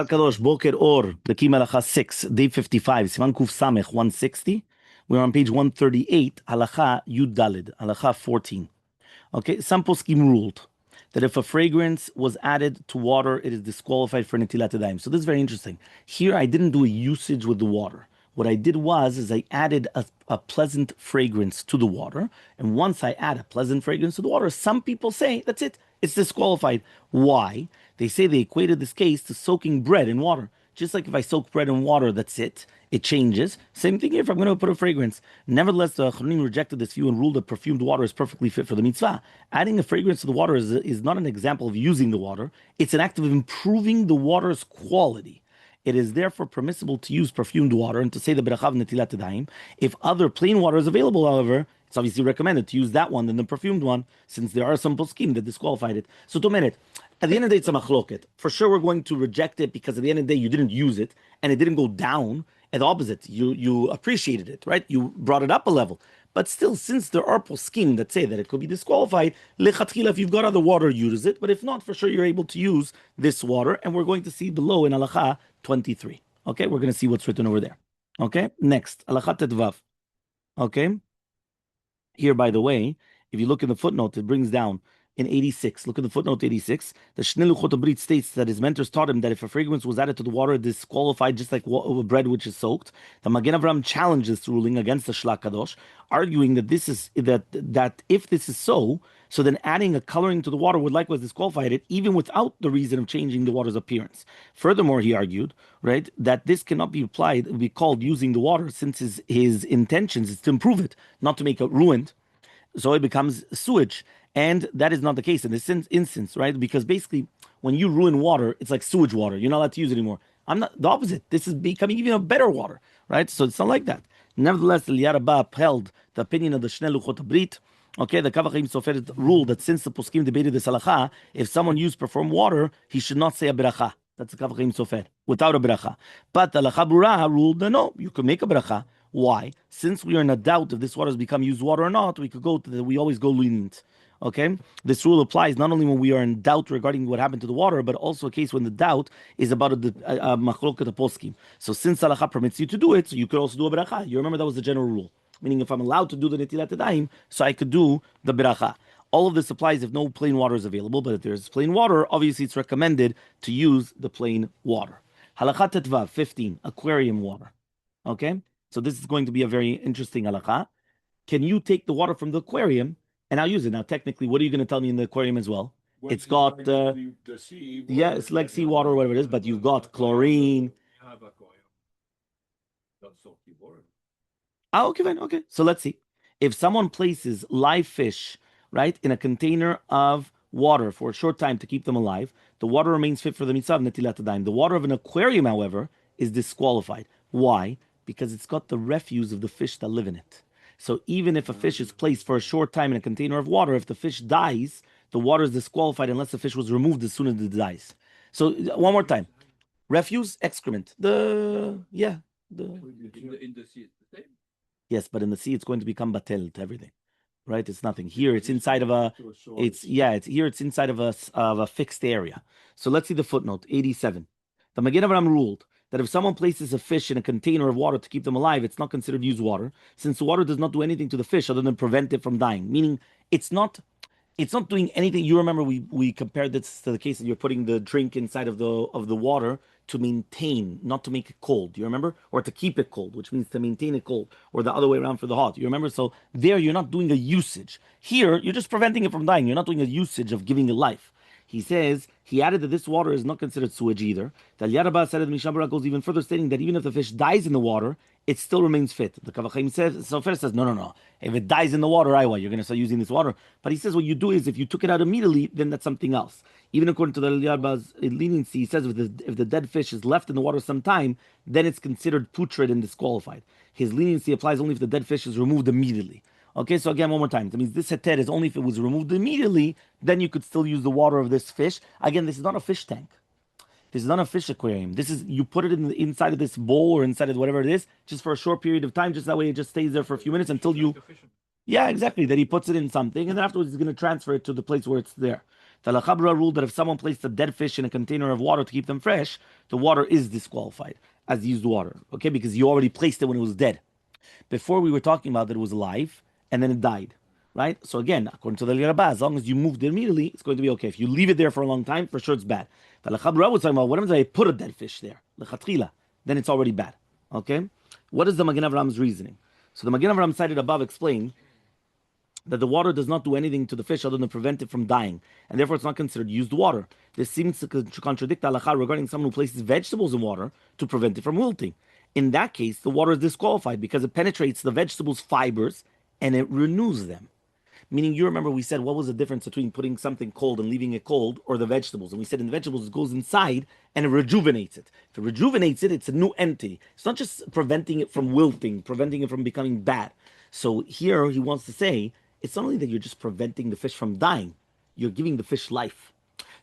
Kadosh Boker Or, Beki'im Halacha 6, day 55, Siman Kuf Samech 160. We're on page 138, Halacha Yud Dalid, Halacha 14. Okay, some poskim ruled that if a fragrance was added to water, it is disqualified for netilat yadayim. So this is very interesting. Here I didn't do a usage with the water. What I did is I added a pleasant fragrance to the water. And once I add a pleasant fragrance to the water, some people say, that's it, it's disqualified. Why? They say they equated this case to soaking bread in water. Just like if I soak bread in water, that's it. It changes. Same thing here if I'm going to put a fragrance. Nevertheless, the Chachamim rejected this view and ruled that perfumed water is perfectly fit for the mitzvah. Adding a fragrance to the water is not an example of using the water. It's an act of improving the water's quality. It is therefore permissible to use perfumed water and to say the beracha netilat yadayim. If other plain water is available, however, it's obviously recommended to use that one than the perfumed one, since there are some poskim that disqualified it. So, 2 minutes. At the end of the day, it's a machloket. For sure, we're going to reject it because at the end of the day, you didn't use it and it didn't go down. At the opposite, you appreciated it, right? You brought it up a level. But still, since there are poskim that say that it could be disqualified, lechatchila, if you've got other water, use it. But if not, for sure, you're able to use this water. And we're going to see below in halacha 23. Okay, we're going to see what's written over there. Okay, next, halacha tetvav. Okay, here, by the way, if you look in the footnote, it brings down in 86. Look at the footnote 86. The Shnei Luchot HaBrit states that his mentors taught him that if a fragrance was added to the water, disqualified, just like bread which is soaked. The Magen Avraham challenged this ruling against the Shlach Kadosh, arguing that that if this is so then adding a coloring to the water would likewise disqualify it, even without the reason of changing the water's appearance. Furthermore, he argued, right, that this cannot be be called using the water, since his intentions is to improve it, not to make it ruined. So it becomes sewage. And that is not the case in this instance, right? Because basically, when you ruin water, it's like sewage water. You're not allowed to use it anymore. I'm not the opposite. This is becoming even a better water, right? So it's not like that. Nevertheless, the Liyar Abba upheld the opinion of the Shnei Luchot HaBrit. Okay, the Kaf HaChaim Sofer ruled that since the poskim debated this halacha, if someone used perfumed water, he should not say a beracha. That's the Kaf HaChaim Sofer, without a beracha. But the Halacha Brura ruled that no, you could make a beracha. Why? Since we are in a doubt if this water has become used water or not, we always go lenient. Okay, this rule applies not only when we are in doubt regarding what happened to the water, but also a case when the doubt is about a machloket poskim. So since halacha permits you to do it, so you could also do a beracha. You remember that was the general rule. Meaning, if I'm allowed to do the netilat yadayim, so I could do the beracha. All of this applies if no plain water is available, but if there's plain water, obviously it's recommended to use the plain water. Halakha tetvav 15, aquarium water. Okay, so this is going to be a very interesting halakha. Can you take the water from the aquarium and I'll use it? Now, technically, what are you going to tell me in the aquarium as well? It's got, the sea, it's like seawater or whatever it is, but you've got chlorine. Okay, fine. Okay, so let's see. If someone places live fish, right, in a container of water for a short time to keep them alive, the water remains fit for the mitzvah of netilat yadayim. The water of an aquarium, however, is disqualified. Why? Because it's got the refuse of the fish that live in it. So even if a fish is placed for a short time in a container of water, if the fish dies, the water is disqualified unless the fish was removed as soon as it dies. So one more time. Refuse, excrement. In the sea, it's the same? Yes, but in the sea, it's going to become batel to everything. Right? It's nothing. Here, it's inside of it's inside of a fixed area. So let's see the footnote, 87. The Magen Avraham ruled that if someone places a fish in a container of water to keep them alive, it's not considered used water, since the water does not do anything to the fish other than prevent it from dying. Meaning, it's not doing anything. You remember we compared this to the case that you're putting the drink inside of the water to maintain, not to make it cold. Do you remember? Or to keep it cold, which means to maintain it cold, or the other way around for the hot. You remember? So there, you're not doing a usage. Here, you're just preventing it from dying. You're not doing a usage of giving it life. He says, he added that this water is not considered sewage either. The Liyar Abba said that Mishnah Berurah goes even further, stating that even if the fish dies in the water, it still remains fit. The Kaf HaChaim Sofer says, no. If it dies in the water, you're going to start using this water. But he says what you do is, if you took it out immediately, then that's something else. Even according to the Liyar Abba's leniency, he says if the dead fish is left in the water some time, then it's considered putrid and disqualified. His leniency applies only if the dead fish is removed immediately. Okay, so again, one more time. That means this heter is only if it was removed immediately, then you could still use the water of this fish. Again, this is not a fish tank. This is not a fish aquarium. This is, you put it inside of this bowl or inside of whatever it is, just for a short period of time, just that way it just stays there for a few minutes until you... Yeah, exactly. That he puts it in something, and then afterwards he's going to transfer it to the place where it's there. The Lachabra ruled that if someone placed a dead fish in a container of water to keep them fresh, the water is disqualified as used water, okay? Because you already placed it when it was dead. Before we were talking about that it was alive and then it died, right? So again, according to the Lirabah, as long as you moved it immediately, it's going to be okay. If you leave it there for a long time, for sure it's bad. The Lachabra was talking about what happens if I put a dead fish there, lechatchila, then it's already bad, okay? What is the Magen Avram's reasoning? So the Magen Avram cited above explained that the water does not do anything to the fish other than prevent it from dying, and therefore it's not considered used water. This seems to contradict halacha regarding someone who places vegetables in water to prevent it from wilting. In that case, the water is disqualified because it penetrates the vegetables' fibers and it renews them. Meaning, you remember we said what was the difference between putting something cold and leaving it cold, or the vegetables? And we said in the vegetables it goes inside and it rejuvenates it. If it rejuvenates it, it's a new entity. It's not just preventing it from wilting, preventing it from becoming bad. So here he wants to say it's not only that you're just preventing the fish from dying, you're giving the fish life.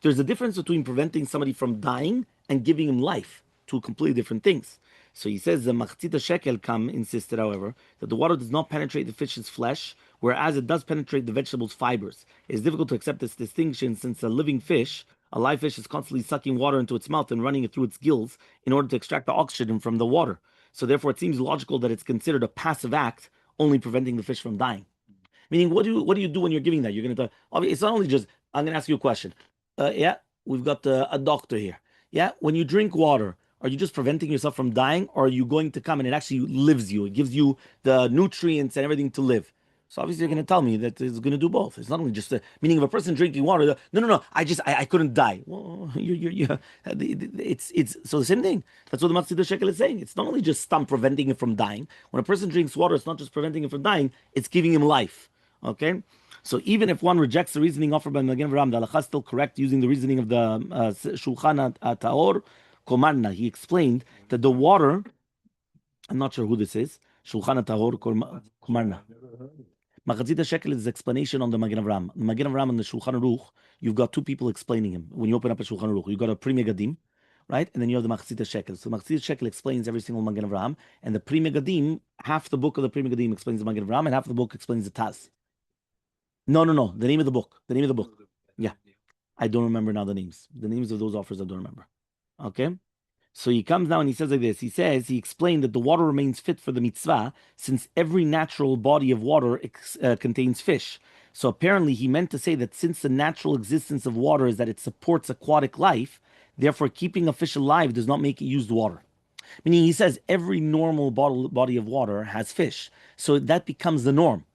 There's a difference between preventing somebody from dying and giving him life, two completely different things. So he says the Machzita Shekel insisted, however, that the water does not penetrate the fish's flesh, whereas it does penetrate the vegetable's fibers. It is difficult to accept this distinction since a living fish, a live fish, is constantly sucking water into its mouth and running it through its gills in order to extract the oxygen from the water. So therefore, it seems logical that it's considered a passive act, only preventing the fish from dying. Meaning, what do you do when you're giving that? You're going to. It's not only just. I'm going to ask you a question. Yeah, we've got a doctor here. Yeah, when you drink water, are you just preventing yourself from dying, or are you going to come and it actually lives you? It gives you the nutrients and everything to live. So obviously, you're going to tell me that it's going to do both. It's not only just meaning of a person drinking water. No. I couldn't die. Well, it's so the same thing. That's what the Matzid Shekel is saying. It's not only just preventing it from dying. When a person drinks water, it's not just preventing him from dying. It's giving him life. Okay. So even if one rejects the reasoning offered by Magen Avraham, the halacha is still correct using the reasoning of the Shulchan Taor Komarna. He explained that the water, I'm not sure who this is, Shulchan Taor Komarna. Machazita Shekel is his explanation on the Magen Avraham. The Magen Avraham and the Shulchan Aruch, you've got two people explaining him. When you open up a Shulchan Aruch, you've got a Pri Megadim, right? And then you have the Machzita Shekel. So Machzita Shekel explains every single Magen Avraham, and the Pri Megadim, half the book of the Pri Megadim explains the Magen Avraham, and half the book explains the Taz. No. The name of the book. The name of the book. Yeah. I don't remember now the names. The names of those authors I don't remember. Okay? So he comes now and he says like this. He explained that the water remains fit for the mitzvah since every natural body of water contains fish. So apparently he meant to say that since the natural existence of water is that it supports aquatic life, therefore keeping a fish alive does not make it used water. Meaning he says every normal body of water has fish. So that becomes the norm.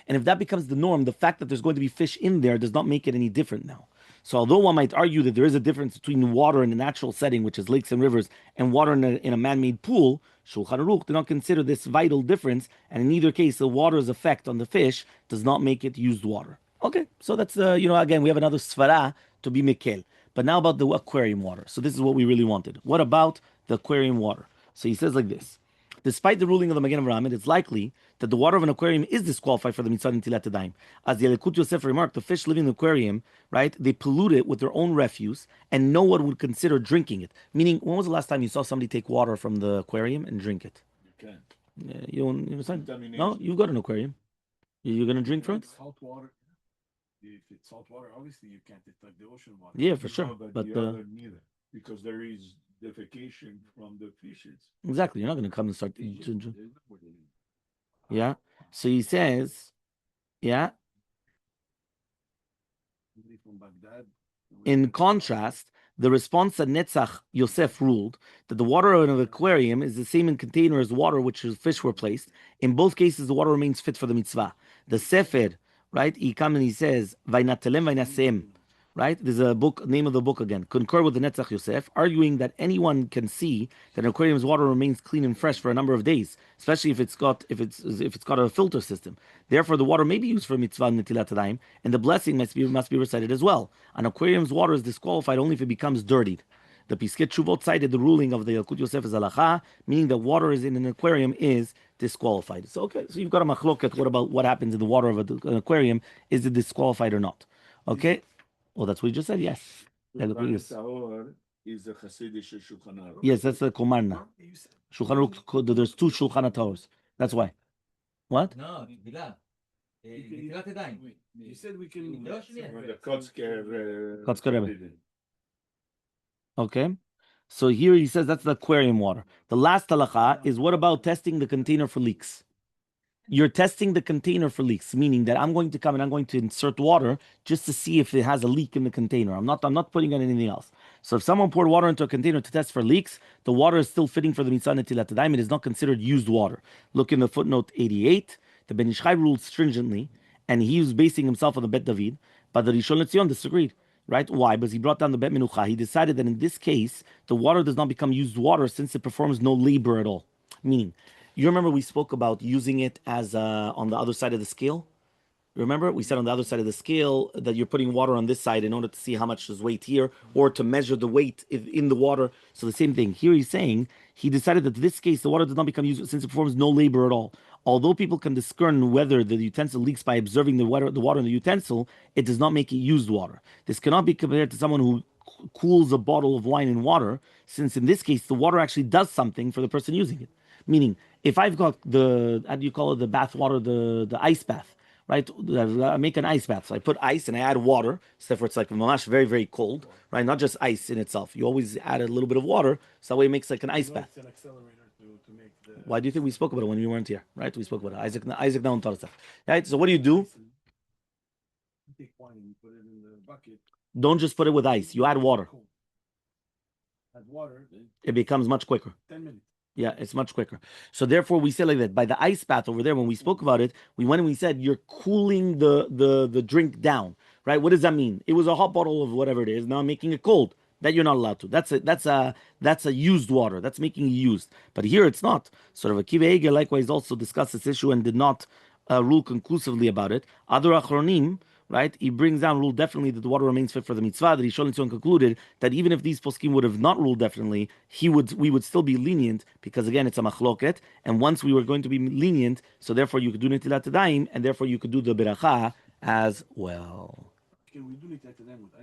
And if that becomes the norm, the fact that there's going to be fish in there does not make it any different now. So although one might argue that there is a difference between water in a natural setting, which is lakes and rivers, and water in a man-made pool, Shulchan Aruch did not consider this vital difference, and in either case, the water's effect on the fish does not make it used water. Okay, so that's, again, we have another svara to be mekel. But now about the aquarium water. So this is what we really wanted. What about the aquarium water? So he says like this. Despite the ruling of the Magen Avraham, it is likely that the water of an aquarium is disqualified for the mitzvah netilat yadayim. As the Yalkut Yosef remarked, the fish living in the aquarium, right, they pollute it with their own refuse, and no one would consider drinking it. Meaning, when was the last time you saw somebody take water from the aquarium and drink it? You can. You understand? No, you've got an aquarium. You're going to drink from it? Salt water. If it's salt water, obviously you can't. It's like the ocean water. Yeah, for sure. But the other neither, because there is defecation from the fishes. Exactly. You're not going to come and start. Yeah. So he says, yeah. In contrast, the response that Netzach Yosef ruled that the water in an aquarium is the same in container as water which fish were placed. In both cases, the water remains fit for the mitzvah. The Sefer, right? He comes and he says, "Vainatelem vainasem." Right? There's a book, name of the book again. Concur with the Netzach Yosef, arguing that anyone can see that an aquarium's water remains clean and fresh for a number of days, especially if it's got a filter system. Therefore, the water may be used for mitzvah netilat yadayim, and the blessing must be recited as well. An aquarium's water is disqualified only if it becomes dirtied. The Piskei Teshuvot cited the ruling of the Yalkut Yosef as halacha, meaning that water is in an aquarium is disqualified. So okay, so you've got a machloket. What about what happens in the water of an aquarium? Is it disqualified or not? Okay. Well, that's what you just said. Yes. Is the Hasidic Shulchan Aruch. Yes, that's the Komarna. Shulchan Aruch. There's two Shulchan Taors. That's why. What? No, Bila. נטילת ידיים. You said we can. לא, שנייה. When the Kotzker. Kotzker Rebbe. Okay. So here he says that's the aquarium water. The last halacha is what about testing the container for leaks? You're testing the container for leaks, meaning that I'm going to come and I'm going to insert water just to see if it has a leak in the container. I'm not putting on anything else. So if someone poured water into a container to test for leaks, the water is still fitting for the mitzvah netilat yadayim. It is not considered used water. Look in the footnote 88. The Ben Ish Chai ruled stringently, and he was basing himself on the Bet David, but the Rishon LeZion disagreed. Right? Why? Because he brought down the Bet Menucha. He decided that in this case, the water does not become used water since it performs no labor at all. Meaning, you remember we spoke about using it as on the other side of the scale? Remember, we said on the other side of the scale that you're putting water on this side in order to see how much is weight here, or to measure the weight in the water. So the same thing. Here he's saying he decided that in this case the water does not become used since it performs no labor at all. Although people can discern whether the utensil leaks by observing the water in the utensil, it does not make it used water. This cannot be compared to someone who cools a bottle of wine in water, since in this case the water actually does something for the person using it. Meaning, if I've got how do you call it, the bath water, the ice bath, right? I make an ice bath. So I put ice and I add water, so therefore it's like mamash very, very cold, right? Not just ice in itself. You always add a little bit of water, so that way it makes like an ice bath. It's an accelerator to make the. Why do you think we spoke about it when we weren't here, right? We spoke about it. Isaac now taught us that, right? So what do? You take wine and you put it in the bucket. Don't just put it with ice. You add water. Cool. Add water. It becomes much quicker. 10 minutes. Yeah, it's much quicker. So therefore, we say like that. By the ice bath over there, when we spoke about it, we went and we said you're cooling the drink down, right? What does that mean? It was a hot bottle of whatever it is. Now I'm making it cold. That you're not allowed to. That's a used water. That's making it used. But here it's not. Sort of a Akiva Eiger likewise also discussed this issue and did not rule conclusively about it. Other achronim, right? He brings down rule definitely that the water remains fit for the mitzvah. That Rishon LeZion concluded that even if these poskim would have not ruled definitely, we would still be lenient because again it's a machloket. And once we were going to be lenient, so therefore you could do netilat yadayim, and therefore you could do the beracha as well. Can we do netilat yadayim with ice?